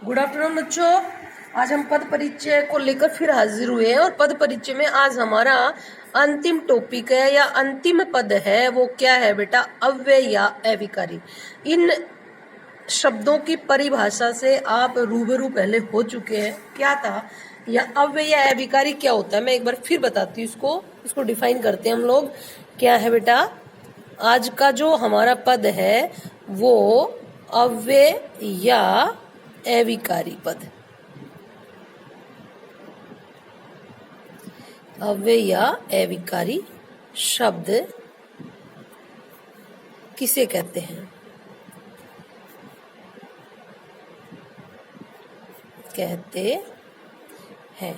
Good afternoon बच्चों। आज हम पद परिचय को लेकर फिर हाजिर हुए हैं और पद परिचय में आज हमारा अंतिम टॉपिक है या अंतिम पद है। वो क्या है बेटा? अव्यय या अविकारी। इन शब्दों की परिभाषा से आप रूबरू पहले हो चुके हैं। क्या था या अव्यय या अविकारी क्या होता है, मैं एक बार फिर बताती हूँ। इसको डिफाइन करते हैं हम लोग। क्या है बेटा? आज का जो हमारा पद है वो अव्यय या अविकारी पद, अव्यय या अविकारी शब्द किसे कहते हैं? कहते हैं।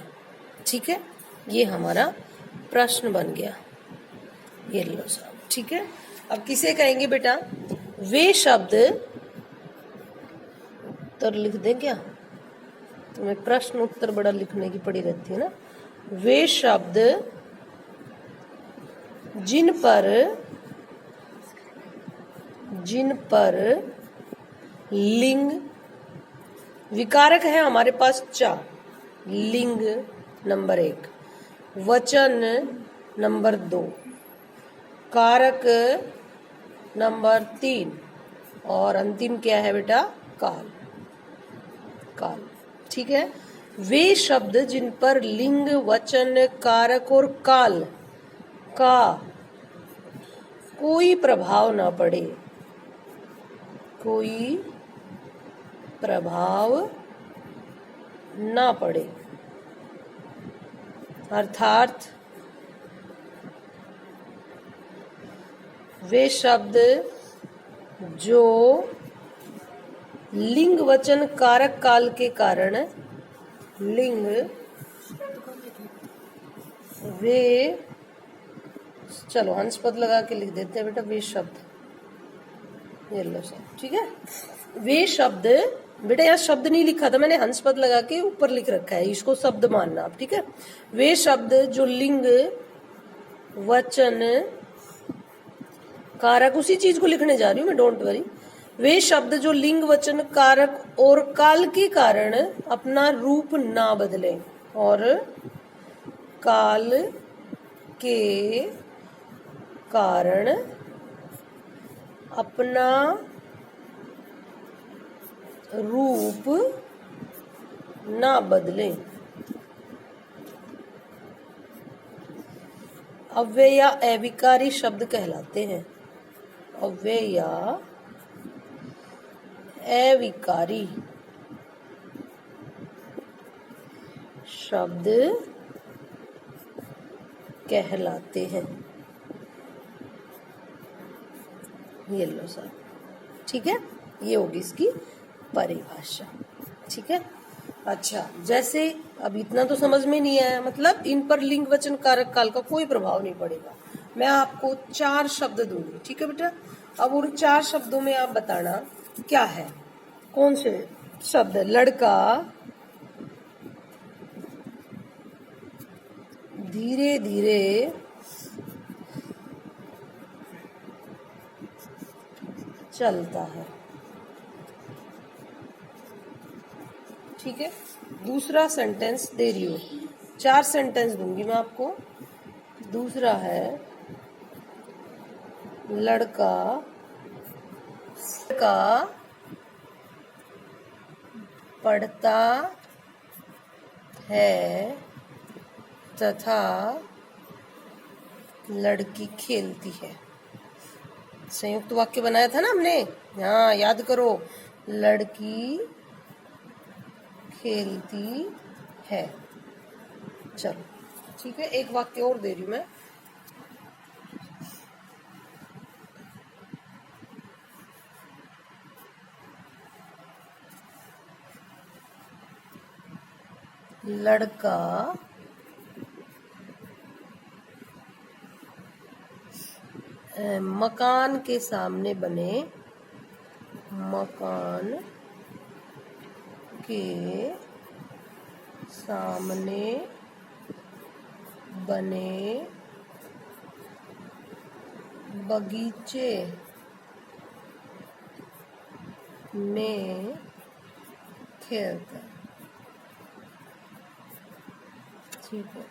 ठीक है, ये हमारा प्रश्न बन गया। ये लो साहब, ठीक है। अब किसे कहेंगे बेटा? वे शब्द, उत्तर लिख दें क्या? तुम्हें प्रश्न उत्तर बड़ा लिखने की पड़ी रहती है ना। वे शब्द जिन पर लिंग विकारक है हमारे पास 4। लिंग नंबर 1, वचन नंबर 2, कारक नंबर 3 और अंतिम क्या है बेटा? काल। ठीक है। वे शब्द जिन पर लिंग, वचन, कारक और काल का कोई प्रभाव ना पड़े, कोई प्रभाव ना पड़े, अर्थात वे शब्द जो लिंग, वचन, कारक, काल के कारण लिंग, वे, चलो हंस पद लगा के लिख देते हैं बेटा। वे शब्द, ये लो सब, ठीक है। वे शब्द बेटा, यहाँ शब्द नहीं लिखा था मैंने, हंस पद लगा के ऊपर लिख रखा है, इसको शब्द मानना आप, ठीक है। वे शब्द जो लिंग, वचन, कारक, उसी चीज को लिखने जा रही हूं मैं, डोंट वरी। वे शब्द जो लिंग, वचन, कारक और काल के कारण अपना रूप ना बदले और काल के कारण अपना रूप ना बदले, अव्यय या अविकारी शब्द कहलाते हैं। अव्यय या अविकारी शब्द कहलाते हैं। ये लो सर, ठीक है। ये होगी इसकी परिभाषा, ठीक है। अच्छा, जैसे अब इतना तो समझ में नहीं आया, मतलब इन पर लिंग, वचन, कारक, काल का कोई प्रभाव नहीं पड़ेगा। मैं आपको 4 शब्द दूंगी, ठीक है बेटा। अब उन 4 शब्दों में आप बताना क्या है, कौन से शब्द? लड़का धीरे धीरे चलता है, ठीक है। दूसरा सेंटेंस दे रही हूँ, 4 सेंटेंस दूंगी मैं आपको। दूसरा है लड़का पढ़ता है तथा लड़की खेलती है। संयुक्त वाक्य बनाया था ना हमने, हाँ याद करो। लड़की खेलती है, चलो ठीक है। एक वाक्य और दे रही हूं मैं। लड़का मकान के सामने बने, मकान के सामने बने बगीचे में खेलता है। ठीक है,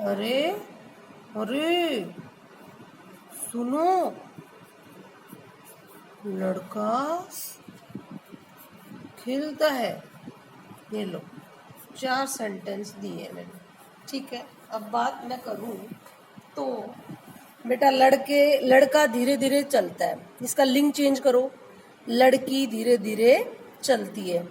अरे अरे सुनो, लड़का खेलता है। ये लो 4 सेंटेंस दिए मैंने। ठीक है, अब बात मैं करूं तो बेटा लड़का धीरे धीरे चलता है, इसका लिंग चेंज करो। लड़की धीरे धीरे चलती है।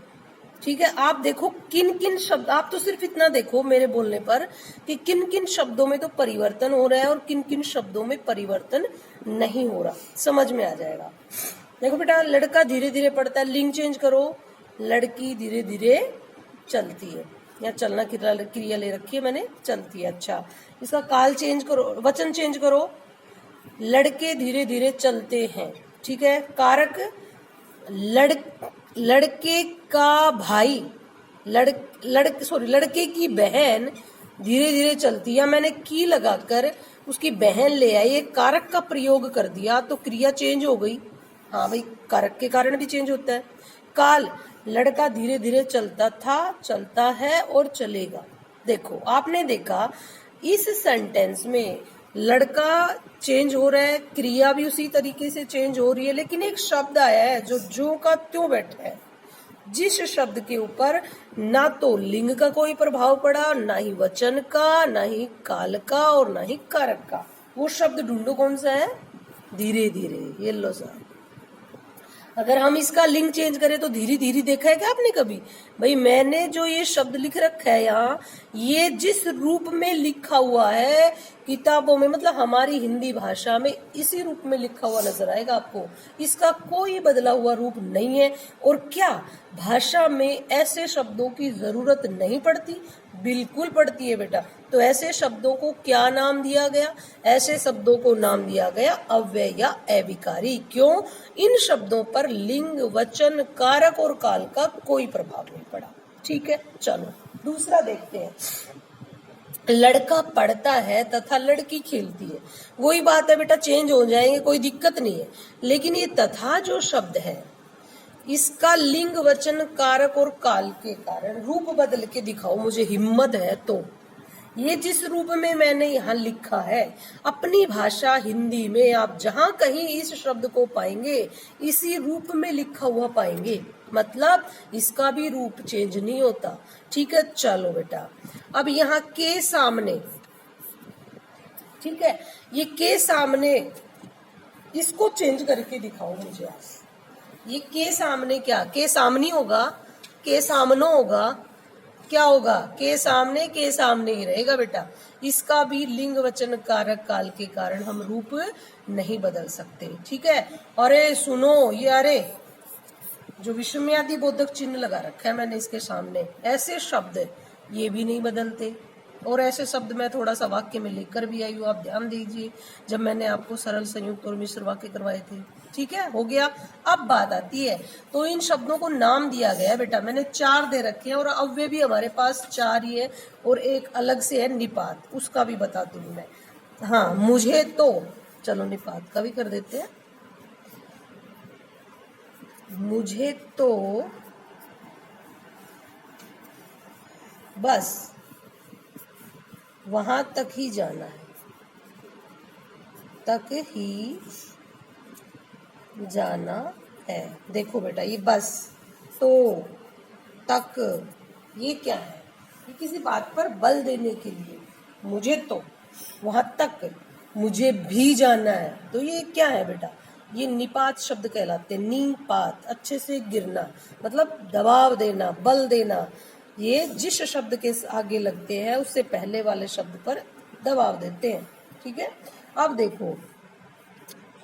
ठीक है, आप देखो किन किन शब्द, आप तो सिर्फ इतना देखो मेरे बोलने पर कि किन किन शब्दों में तो परिवर्तन हो रहा है और किन किन शब्दों में परिवर्तन नहीं हो रहा, समझ में आ जाएगा। देखो बेटा, लड़का धीरे धीरे पढ़ता है, लिंग चेंज करो। लड़की धीरे धीरे चलती है, या चलना क्रिया ले रखी है मैंने, चलती है। अच्छा, इसका काल चेंज करो, वचन चेंज करो। लड़के धीरे धीरे चलते हैं। ठीक है, कारक लड़के का भाई, लड़के की बहन धीरे धीरे चलती है। या मैंने की लगाकर उसकी बहन ले आई, एक कारक का प्रयोग कर दिया तो क्रिया चेंज हो गई। हाँ भाई, कारक के कारण भी चेंज होता है। काल, लड़का धीरे धीरे चलता था, चलता है और चलेगा। देखो, आपने देखा इस सेंटेंस में लड़का चेंज हो रहा है, क्रिया भी उसी तरीके से चेंज हो रही है, लेकिन एक शब्द आया है जो का त्यों बैठा है। जिस शब्द के ऊपर ना तो लिंग का कोई प्रभाव पड़ा, ना ही वचन का, ना ही काल का और ना ही कारक का, वो शब्द ढूंढो कौन सा है? धीरे धीरे। ये लो साहब, अगर हम इसका लिंग चेंज करें तो धीरे धीरे देखा है क्या आपने कभी? भाई मैंने जो ये शब्द लिख रखा है यहाँ, ये जिस रूप में लिखा हुआ है किताबों में, मतलब हमारी हिंदी भाषा में इसी रूप में लिखा हुआ नजर आएगा आपको। इसका कोई बदला हुआ रूप नहीं है। और क्या भाषा में ऐसे शब्दों की जरूरत नहीं पड़ती? बिल्कुल पड़ती है बेटा। तो ऐसे शब्दों को क्या नाम दिया गया? ऐसे शब्दों को नाम दिया गया अव्यय या अविकारी। क्यों? इन शब्दों पर लिंग, वचन, कारक और काल का कोई प्रभाव नहीं पड़ा। ठीक है, चलो दूसरा देखते हैं। लड़का पढ़ता है तथा लड़की खेलती है। वही बात है बेटा, चेंज हो जाएंगे, कोई दिक्कत नहीं है। लेकिन ये तथा जो शब्द है, इसका लिंग, वचन, कारक और काल के कारण रूप बदल के दिखाओ, मुझे हिम्मत है तो। ये जिस रूप में मैंने यहाँ लिखा है, अपनी भाषा हिंदी में आप जहां कहीं इस शब्द को पाएंगे, इसी रूप में लिखा हुआ पाएंगे। मतलब इसका भी रूप चेंज नहीं होता। ठीक है, चलो बेटा, अब यहाँ के सामने, ठीक है, ये के सामने, इसको चेंज करके दिखाओ मुझे आप। ये के सामने क्या? के सामने होगा, के सामनो होगा, क्या होगा? के सामने ही रहेगा बेटा। इसका भी लिंग, वचन, कारक, काल के कारण हम रूप नहीं बदल सकते। ठीक है, अरे सुनो, ये अरे जो विषमयादि बोधक चिन्ह लगा रखा है मैंने इसके सामने, ऐसे शब्द ये भी नहीं बदलते। और ऐसे शब्द मैं थोड़ा सा वाक्य में लिखकर भी आई हूँ, आप ध्यान दीजिए, जब मैंने आपको सरल, संयुक्त और मिश्र वाक्य करवाए थे। ठीक है, हो गया। अब बात आती है, तो इन शब्दों को नाम दिया गया बेटा, मैंने 4 दे रखे हैं और अव्यय भी हमारे पास 4 ही है, और एक अलग से है निपात, उसका भी बता दूंगी मैं। हाँ, मुझे तो, चलो निपात का भी कर देते हैं। मुझे तो बस वहां तक ही जाना है, तक ही जाना है। देखो बेटा, ये बस, तो, तक, ये क्या है? ये किसी बात पर बल देने के लिए। मुझे तो वहां तक, मुझे भी जाना है, तो ये क्या है बेटा? ये निपात शब्द कहलाते हैं। निपात, अच्छे से गिरना, मतलब दबाव देना, बल देना। ये जिस शब्द के आगे लगते हैं उससे पहले वाले शब्द पर दबाव देते हैं। ठीक है, अब देखो,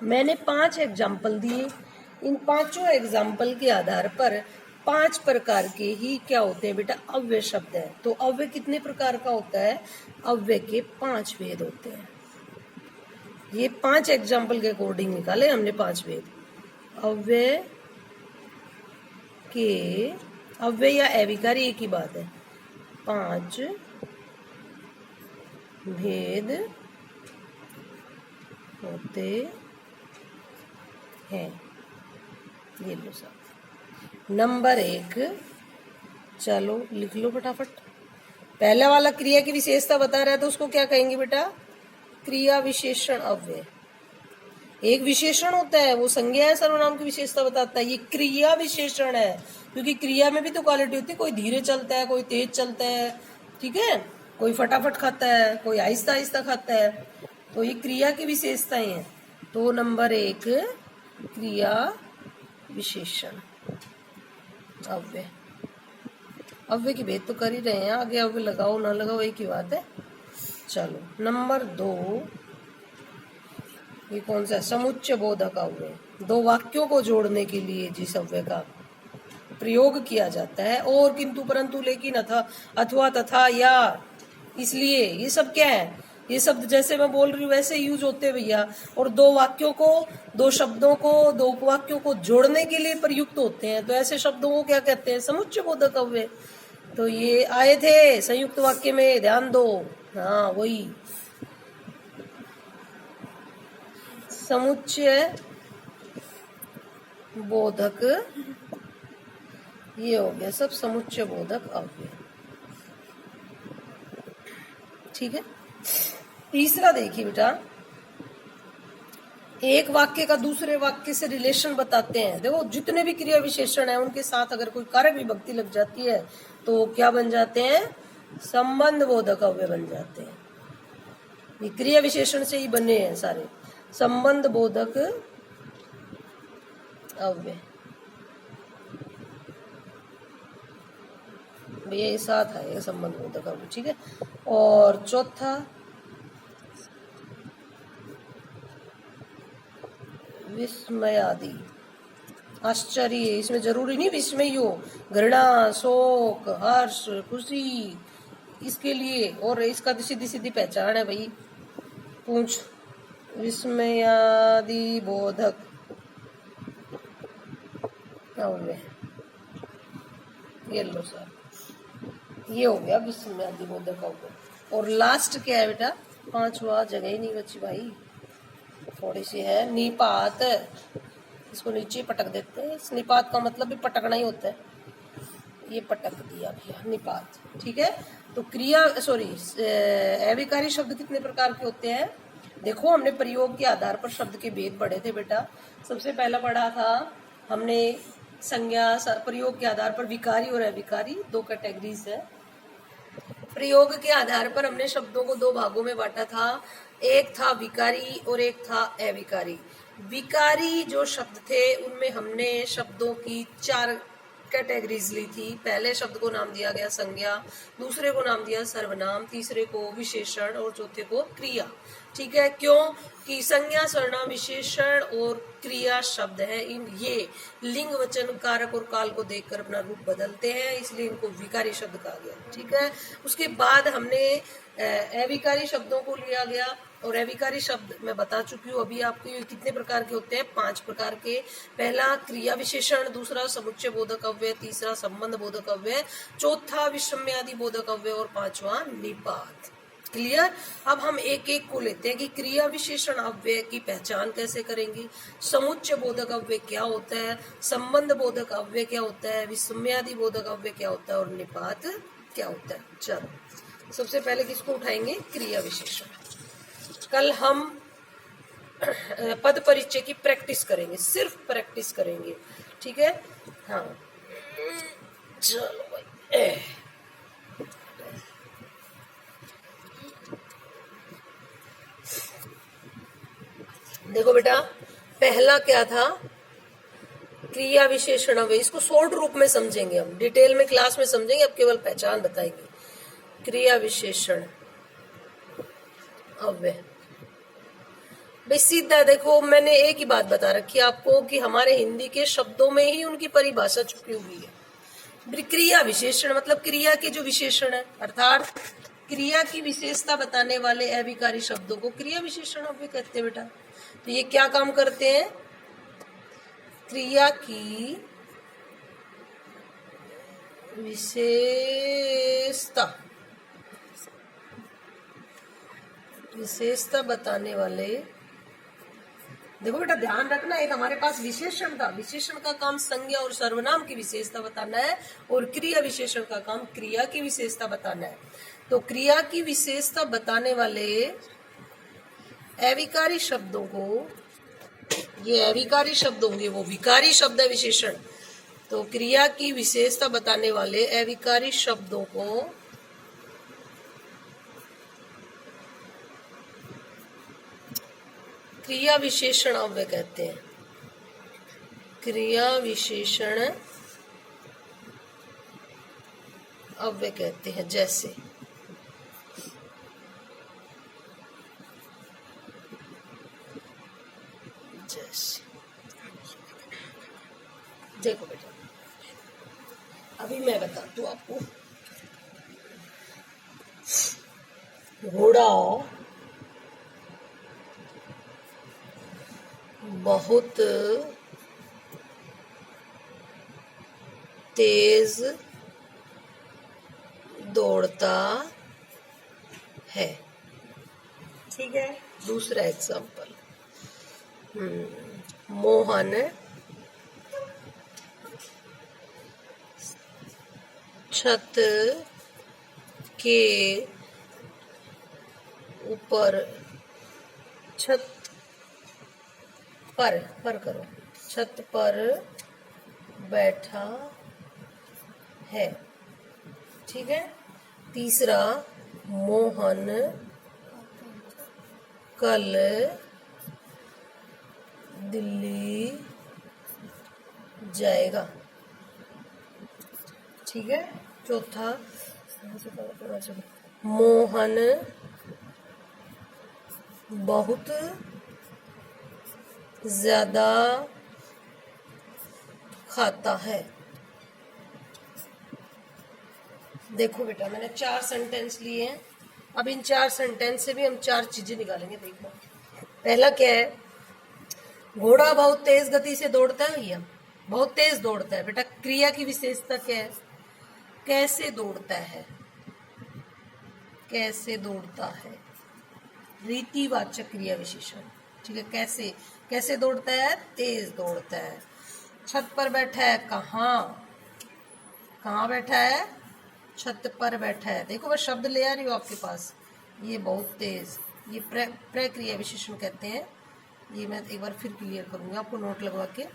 मैंने 5 एग्जाम्पल दिए। इन 5 एग्जाम्पल के आधार पर 5 प्रकार के ही क्या होते हैं बेटा? अव्यय शब्द है। तो अव्यय कितने प्रकार का होता है? अव्यय के 5 भेद होते हैं। ये 5 एग्जाम्पल के अकॉर्डिंग निकाले हमने 5 भेद। अव्यय के, अव्यय या अविकारी एक ही बात है। 5 भेद होते है। ये लो सब नंबर 1, चलो लिख लो फटाफट। पहला वाला क्रिया की विशेषता बता रहा है तो उसको क्या कहेंगे बेटा? क्रिया विशेषण अव्यय। एक विशेषण होता है वो संज्ञा है, सर्वनाम की विशेषता बताता है। ये क्रिया विशेषण है क्योंकि क्रिया में भी तो क्वालिटी होती है, कोई धीरे चलता है, कोई तेज चलता है, ठीक है, कोई फटाफट खाता है, कोई आहिस्ता आहिस्ता खाता है, तो ये क्रिया की विशेषताएं हैं। तो नंबर 1 क्रिया विशेषण अव्यय। अव्यय की भेद तो कर ही रहे हैं, आगे अव्यय लगाओ ना लगाओ एक ही बात है। चलो नंबर 2, ये कौन सा? समुच्चय बोधक अव्यय। दो वाक्यों को जोड़ने के लिए जिस अव्यय का प्रयोग किया जाता है, और किंतु परंतु लेकिन अथवा तथा या इसलिए, ये सब क्या है? ये शब्द जैसे मैं बोल रही हूँ वैसे यूज होते हैं भैया, और दो वाक्यों को, दो शब्दों को, दो उपवाक्यों को जोड़ने के लिए प्रयुक्त होते हैं। तो ऐसे शब्दों को क्या कहते हैं? समुच्चय बोधक अव्यय। तो ये आए थे संयुक्त वाक्य में, ध्यान दो। हाँ वही समुच्चय बोधक, ये हो गया सब समुच्चय बोधक अव्यय। ठीक है। तीसरा देखिए बेटा, एक वाक्य का दूसरे वाक्य से रिलेशन बताते हैं। देखो जितने भी क्रिया विशेषण है उनके साथ अगर कोई कारक विभक्ति लग जाती है तो क्या बन जाते हैं? संबंध बोधक अव्यय बन जाते हैं। ये क्रिया विशेषण से ही बने हैं सारे, संबंध बोधक अव्यय। भैया ये साथ आएगा संबंध बोधक अव्यय, ठीक है। और चौथा विस्मयादि, आश्चर्य। इसमें जरूरी नहीं विस्मय हो, घृणा, शोक, हर्ष, खुशी, इसके लिए और इसका तो सीधी सीधी पहचान है भाई। पूछ विस्मयादि बोधक अव्यय। ये लो सर, ये हो गया विस्मयादि बोधक अव्यय। और लास्ट क्या है बेटा? पांचवा, जगह ही नहीं बची भाई, थोड़ी सी है, निपात। इसको नीचे पटक देते हैं। इस निपात का मतलब भी पटकना ही होता है, ये पटक दिया भैया निपात, ठीक है। तो क्रिया अविकारी शब्द कितने प्रकार के होते हैं? देखो हमने प्रयोग के आधार पर शब्द के भेद पढ़े थे बेटा। सबसे पहला पढ़ा था हमने संज्ञा, प्रयोग के आधार पर विकारी और अविकारी दो कैटेगरीज है। प्रयोग के आधार पर हमने शब्दों को दो भागों में बांटा था, एक था विकारी और एक था अविकारी। विकारी जो शब्द थे उनमें हमने शब्दों की 4 कैटेगरीज ली थी। पहले शब्द को नाम दिया गया संज्ञा, दूसरे को नाम दिया सर्वनाम, तीसरे को विशेषण और चौथे को क्रिया, ठीक है। क्यों कि संज्ञा, सर्वनाम, विशेषण और क्रिया शब्द है, इन ये लिंग, वचन, कारक और काल को देखकर अपना रूप बदलते हैं, इसलिए इनको विकारी शब्द कहा गया, ठीक है। उसके बाद हमने अविकारी शब्दों को लिया गया, और अविकारी शब्द मैं बता चुकी हूँ अभी आपको। ये कितने प्रकार के होते हैं? 5 प्रकार के। पहला क्रिया विशेषण, दूसरा समुच्चय बोधक अव्यय, तीसरा संबंध बोधक अव्यय, चौथा विषम्यादि बोधक अव्यय और पांचवा निपात। क्लियर? अब हम एक एक को लेते हैं कि क्रिया विशेषण अव्यय की पहचान कैसे करेंगे, समुच्चय बोधक अव्यय क्या होता है, संबंध बोधक अव्यय क्या होता है, विषम्यादि बोधक अव्यय क्या होता है और निपात क्या होता है। चलो सबसे पहले किसको उठाएंगे? क्रिया विशेषण। कल हम पद परिचय की प्रैक्टिस करेंगे, सिर्फ प्रैक्टिस करेंगे, ठीक है। हाँ चलो भाई, देखो बेटा पहला क्या था? क्रिया विशेषण अव्यय। इसको शॉर्ट रूप में समझेंगे, हम डिटेल में क्लास में समझेंगे, अब केवल पहचान बताएंगे। क्रिया विशेषण अव्यय भाई सीधा देखो, मैंने एक ही बात बता रखी है आपको कि हमारे हिंदी के शब्दों में ही उनकी परिभाषा छुपी हुई है। क्रिया विशेषण मतलब क्रिया के जो विशेषण है, अर्थात क्रिया की विशेषता बताने वाले अविकारी शब्दों को क्रिया विशेषण अव्यय कहते हैं बेटा। तो ये क्या काम करते हैं? क्रिया की विशेषता बताने वाले देखो बेटा ध्यान रखना, एक हमारे पास विशेषण था, विशेषण का काम संज्ञा और सर्वनाम की विशेषता बताना है, और क्रिया विशेषण का काम क्रिया की विशेषता बताना है। तो क्रिया की विशेषता बताने वाले अविकारी शब्दों को, ये अविकारी शब्द होंगे, वो विकारी शब्द है विशेषण। तो क्रिया की विशेषता बताने वाले अविकारी शब्दों को क्रिया विशेषण अव्यय कहते हैं। क्रिया विशेषण अव्यय कहते हैं। जैसे देखो बेटा, अभी मैं बताती हूँ आपको। घोड़ा बहुत तेज दौड़ता है। ठीक है, दूसरा एग्जाम्पल, मोहन छत के ऊपर, छत पर करो, छत पर बैठा है। ठीक है, तीसरा, मोहन कल दिल्ली जाएगा। ठीक है, चौथा, मोहन बहुत ज्यादा खाता है। देखो बेटा, मैंने 4 सेंटेंस लिए हैं। अब इन 4 सेंटेंस से भी हम 4 चीजें निकालेंगे। देखो, पहला क्या है, घोड़ा बहुत तेज गति से दौड़ता है। भैया बहुत तेज दौड़ता है। बेटा क्रिया की विशेषता क्या है, कैसे दौड़ता है, कैसे दौड़ता है, रीतिवाचक क्रिया विशेषण। ठीक है, कैसे, कैसे दौड़ता है, तेज दौड़ता है। छत पर बैठा है, कहाँ बैठा है, छत पर बैठा है। देखो मैं शब्द ले आ रही हूँ आपके पास, ये बहुत तेज, ये प्रक्रिया विशेषण कहते हैं। ये मैं एक बार फिर क्लियर करूंगी आपको नोट लगवा के।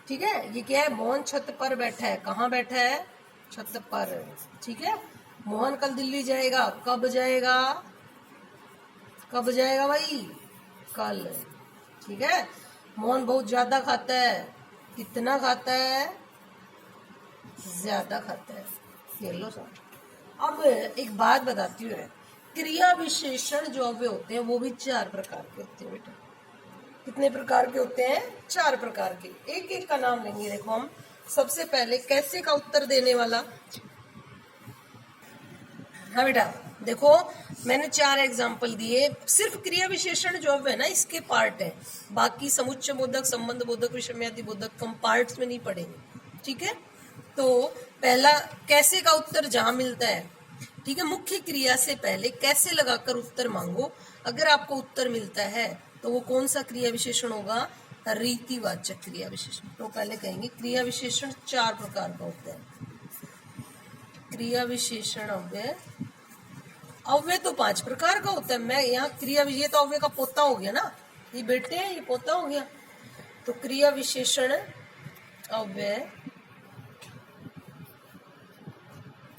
ठीक है, ये क्या है, मोहन छत पर बैठा है। कहाँ बैठा है, छत पर। ठीक है, मोहन कल दिल्ली जाएगा। कब जाएगा, कब जाएगा भाई, कल। ठीक है, मोहन बहुत ज्यादा खाता है। कितना खाता है, ज्यादा खाता है। ये लो सर। अब एक बात बताती हूँ, क्रिया विशेषण जो अव्यय होते हैं वो भी 4 प्रकार के होते हैं बेटा। कितने प्रकार के होते हैं, 4 प्रकार के। एक एक का नाम लेंगे। देखो हम सबसे पहले कैसे का उत्तर देने वाला। हाँ बेटा देखो, मैंने 4 एग्जाम्पल दिए। सिर्फ क्रिया विशेषण जो है ना, इसके पार्ट है। बाकी समुच्चय बोधक, संबंध बोधक, विषमयादि बोधक हम पार्ट्स में नहीं पढ़ेंगे। ठीक है, तो पहला कैसे का उत्तर जहां मिलता है। ठीक है, मुख्य क्रिया से पहले कैसे लगाकर उत्तर मांगो। अगर आपको उत्तर मिलता है तो वो कौन सा क्रिया विशेषण होगा, रीतिवाचक क्रिया विशेषण। तो पहले कहेंगे क्रिया विशेषण 4 प्रकार का होता है। क्रिया विशेषण अव्यय, अव्यय तो 5 प्रकार का होता है। मैं यहाँ क्रिया, ये तो अव्यय का पोता हो गया ना, ये बेटे हैं, ये पोता हो गया। तो क्रिया विशेषण अव्यय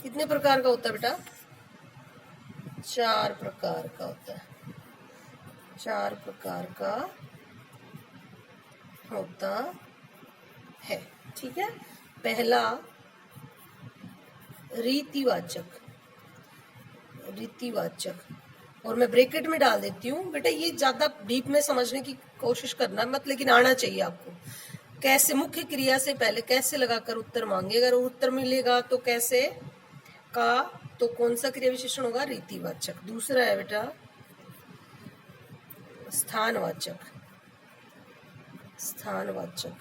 कितने प्रकार का होता है बेटा, 4 प्रकार का होता है। 4 प्रकार का होता है। ठीक है, पहला रीतिवाचक, रीतिवाचक, और मैं ब्रैकेट में डाल देती हूँ बेटा, ये ज्यादा डीप में समझने की कोशिश करना मत, लेकिन आना चाहिए आपको। कैसे, मुख्य क्रिया से पहले कैसे लगाकर उत्तर मांगे। अगर उत्तर मिलेगा तो कैसे का, तो कौन सा क्रिया विशेषण होगा, रीतिवाचक। दूसरा है बेटा स्थानवाचक। स्थानवाचक,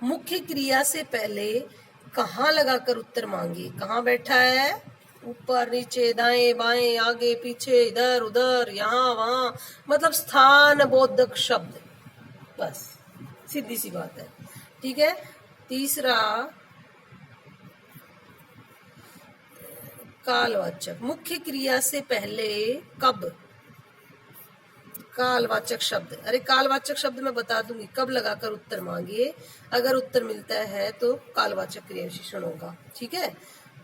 मुख्य क्रिया से पहले कहाँ लगाकर उत्तर मांगे। कहाँ बैठा है, ऊपर नीचे दाएं बाएं आगे पीछे इधर उधर यहाँ वहां, मतलब स्थान बोधक शब्द। बस सीधी सी बात है। ठीक है। तीसरा कालवाचक, मुख्य क्रिया से पहले कब, कालवाचक शब्द। अरे कालवाचक शब्द मैं बता दूंगी, कब लगाकर उत्तर मांगिए, अगर उत्तर मिलता है तो कालवाचक क्रिया विशेषण होगा। ठीक है।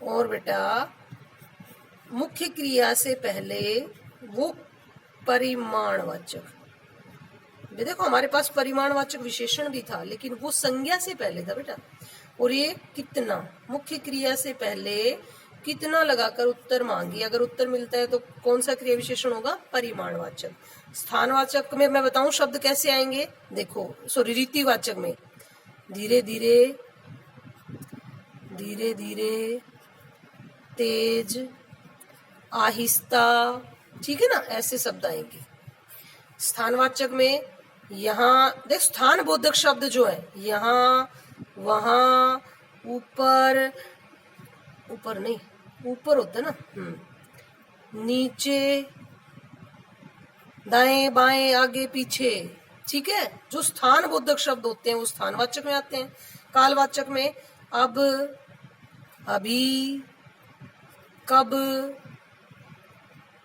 और बेटा मुख्य क्रिया से पहले वो परिमाणवाचक, देखो हमारे पास परिमाणवाचक विशेषण भी था लेकिन वो संज्ञा से पहले था बेटा। और ये कितना, मुख्य क्रिया से पहले कितना लगाकर उत्तर मांगी, अगर उत्तर मिलता है तो कौन सा क्रिया विशेषण होगा, परिमाणवाचक। स्थानवाचक में मैं बताऊं शब्द कैसे आएंगे, देखो सॉरी रीतिवाचक में धीरे धीरे, धीरे धीरे, तेज, आहिस्ता, ठीक है ना, ऐसे शब्द आएंगे। स्थानवाचक में यहाँ देख स्थान बोधक शब्द जो है, यहाँ, वहां, ऊपर, ऊपर नहीं, ऊपर होता है ना, नीचे, दाएं बाएं, आगे पीछे। ठीक है। जो स्थान बोधक शब्द होते हैं वो स्थानवाचक में आते हैं। कालवाचक में अब, अभी, कब,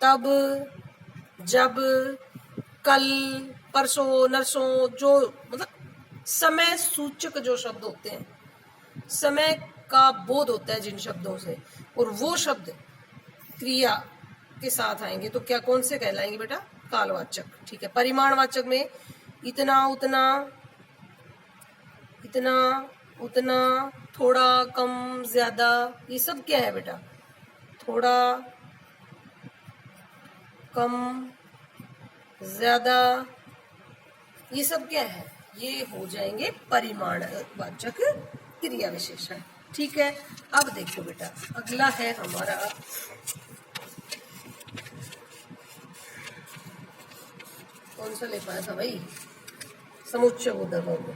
तब, जब, कल, परसों, नरसों, जो मतलब समय सूचक जो शब्द होते हैं, समय का बोध होता है जिन शब्दों से, और वो शब्द क्रिया के साथ आएंगे तो क्या, कौन से कहलाएंगे बेटा, कालवाचक। ठीक है। परिमाणवाचक में इतना, उतना, इतना, उतना, थोड़ा, कम, ज्यादा, ये सब क्या है बेटा, थोड़ा, कम, ज्यादा, ये सब क्या है, ये हो जाएंगे परिमाणवाचक क्रिया विशेषण। ठीक है। अब देखो बेटा अगला है हमारा कौन सा ले पाया था भाई, समुच्चय बोधक।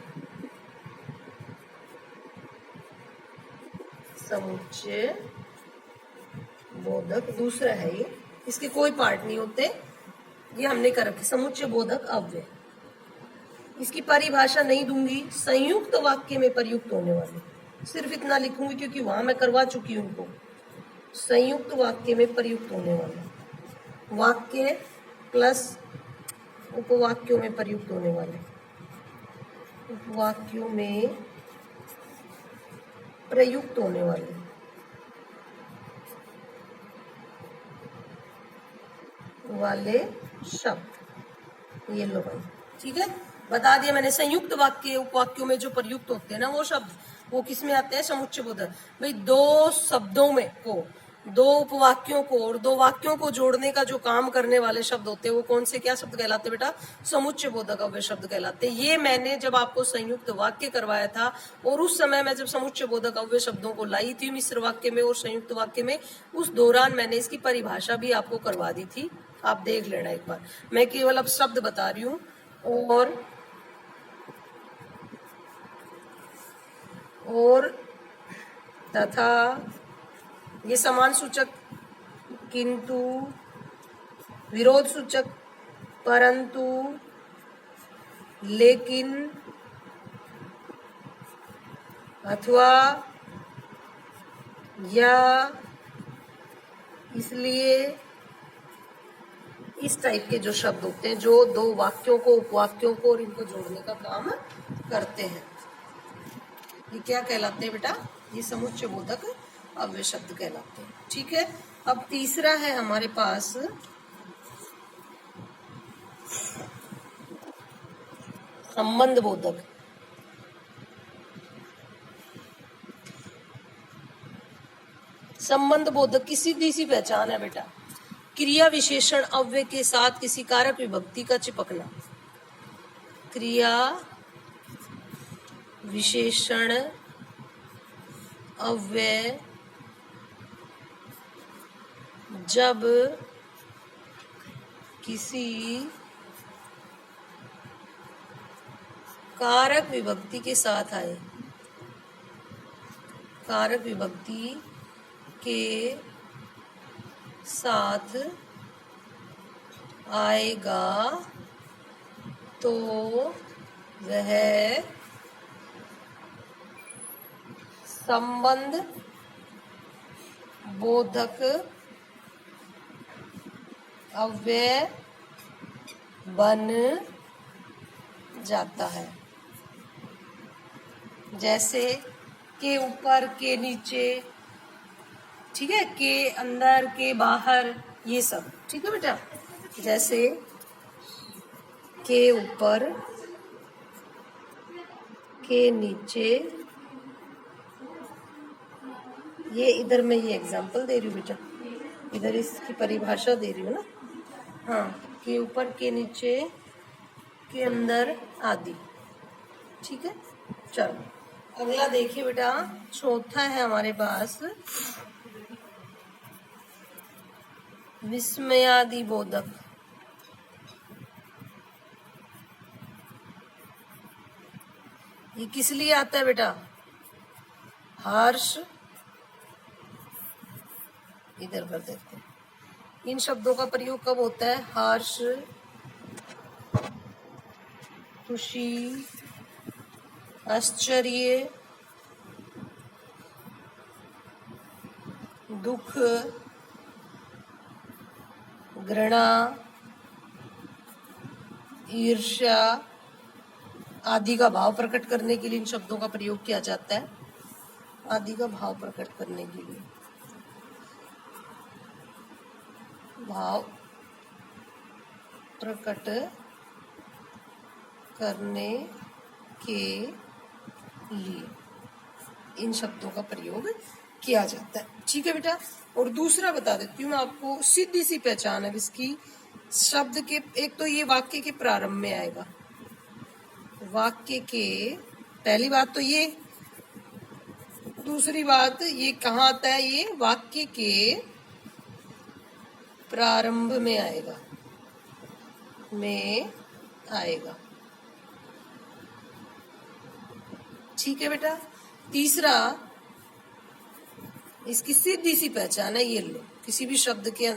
समुच्चय बोधक दूसरा है ये, इसके कोई पार्ट नहीं होते, ये हमने कर रखे समुच्चय बोधक अव्यय। इसकी परिभाषा नहीं दूंगी, संयुक्त वाक्य में प्रयुक्त होने वाले, सिर्फ इतना लिखूंगी क्योंकि वहां मैं करवा चुकी हूं उनको। संयुक्त वाक्य में प्रयुक्त होने वाले, वाक्य प्लस उपवाक्यों में प्रयुक्त होने वाले, उपवाक्यों में प्रयुक्त होने वाले, वाले शब्द, ये लो भाई। ठीक है। बता दिया मैंने, संयुक्त वाक्य उपवाक्यों में जो प्रयुक्त होते हैं ना वो शब्द, वो किस में आते हैं, समुच्चय बोधक। भाई दो शब्दों में को, दो उपवाक्यों को और दो वाक्यों को जोड़ने का जो काम करने वाले शब्द होते हैं वो कौन से क्या शब्द कहलाते हैं बेटा, समुच्चय बोधक अव्यय शब्द कहलाते हैं। ये मैंने जब आपको संयुक्त वाक्य करवाया था और उस समय मैं जब समुच्चय बोधक अव्यय शब्दों को लाई थी मिश्र वाक्य में और संयुक्त वाक्य में, उस दौरान मैंने इसकी परिभाषा भी आपको करवा दी थी, आप देख लेना एक बार। मैं केवल अब शब्द बता रही हूं। और तथा, ये समान सूचक, किंतु, विरोध सूचक, परंतु, लेकिन, अथवा, या, इसलिए, इस टाइप के जो शब्द होते हैं जो दो वाक्यों को, उपवाक्यों को और इनको जोड़ने का काम करते हैं, ये क्या कहलाते हैं बेटा, ये समुच्चय बोधक अव्यय शब्द कहलाते हैं। ठीक है। अब तीसरा है हमारे पास संबंध बोधक। संबंध बोधक की सीधी सी पहचान है बेटा, क्रिया विशेषण अव्यय के साथ किसी कारक विभक्ति का चिपकना। क्रिया विशेषण अव्यय जब किसी कारक विभक्ति के साथ आए, कारक विभक्ति के साथ आएगा तो वह संबंध बोधक अव्यय बन जाता है। जैसे के ऊपर, के नीचे, ठीक है, के अंदर, के बाहर, ये सब, ठीक है बेटा। जैसे के ऊपर, के नीचे, ये इधर मैं ये एग्जांपल दे रही हूँ बेटा, इधर इसकी परिभाषा दे रही हूँ ना। हाँ, के ऊपर, के नीचे, के अंदर आदि, ठीक है। चलो अगला देखिए बेटा, चौथा है हमारे पास विस्मयादि बोधक। ये किस लिए आता है बेटा? हर्ष, इधर कर देते हैं। इन शब्दों का प्रयोग कब होता है? हर्ष, खुशी, आश्चर्य, दुख, घृणा, ईर्ष्या आदि का भाव प्रकट करने के लिए इन शब्दों का प्रयोग किया जाता है। आदि का भाव प्रकट करने के लिए, भाव प्रकट करने के लिए इन शब्दों का प्रयोग किया जाता है, ठीक है बेटा। और दूसरा बता देती हूँ मैं आपको, सीधी सी पहचान है इसकी। शब्द के, एक तो ये वाक्य के प्रारंभ में आएगा, वाक्य के, पहली बात तो ये, दूसरी बात ये कहाँ आता है? ये वाक्य के प्रारंभ में आएगा, में आएगा, ठीक है बेटा। तीसरा, इसकी सीधी सी पहचान है, ये लो, किसी भी शब्द के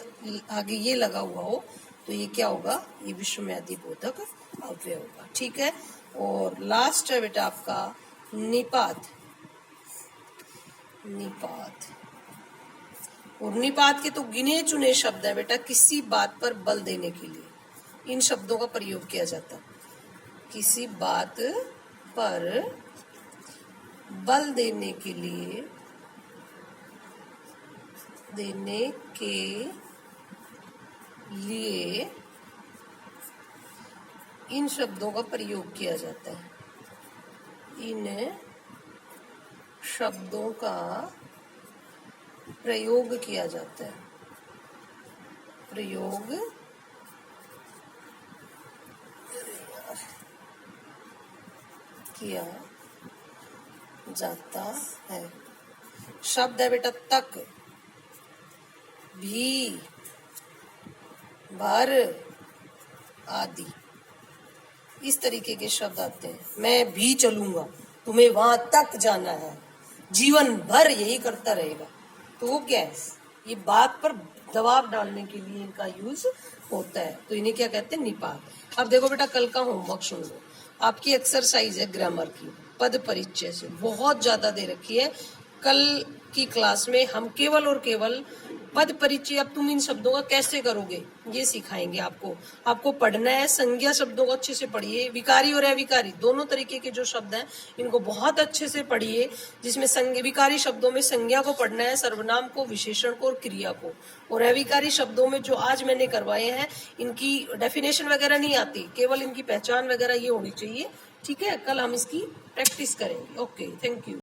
आगे ये लगा हुआ हो तो ये क्या होगा? ये विस्मयादि बोधक अव्यय होगा, ठीक है। और लास्ट है बेटा आपका निपात। निपात, और निपात के तो गिने चुने शब्द है बेटा, किसी बात पर बल देने के लिए इन शब्दों का प्रयोग किया जाता है। किसी बात पर बल देने के लिए, इन शब्दों का प्रयोग किया जाता है। इन शब्दों का प्रयोग किया जाता है, प्रयोग किया जाता है। शब्द है बेटा तक, भी, भर आदि, इस तरीके के शब्द आते हैं। मैं भी चलूंगा, तुम्हें वहां तक जाना है, जीवन भर यही करता रहेगा, तो वो क्या है? ये बात पर दबाव डालने के लिए इनका यूज होता है, तो इन्हें क्या कहते हैं? निपात। अब देखो बेटा, कल का होमवर्क सुन लो। आपकी एक्सरसाइज है ग्रामर की, पद परिचय से बहुत ज्यादा दे रखी है। कल की क्लास में हम केवल और केवल पद परिचय, अब तुम इन शब्दों का कैसे करोगे ये सिखाएंगे आपको। आपको पढ़ना है, संज्ञा शब्दों को अच्छे से पढ़िए, विकारी और अविकारी दोनों तरीके के जो शब्द हैं इनको बहुत अच्छे से पढ़िए। जिसमें विकारी शब्दों में संज्ञा को पढ़ना है, सर्वनाम को, विशेषण को और क्रिया को। और अविकारी शब्दों में जो आज मैंने करवाए हैं इनकी डेफिनेशन वगैरह नहीं आती, केवल इनकी पहचान वगैरह ये होनी चाहिए, ठीक है। कल हम इसकी प्रैक्टिस करेंगे। Okay, thank you.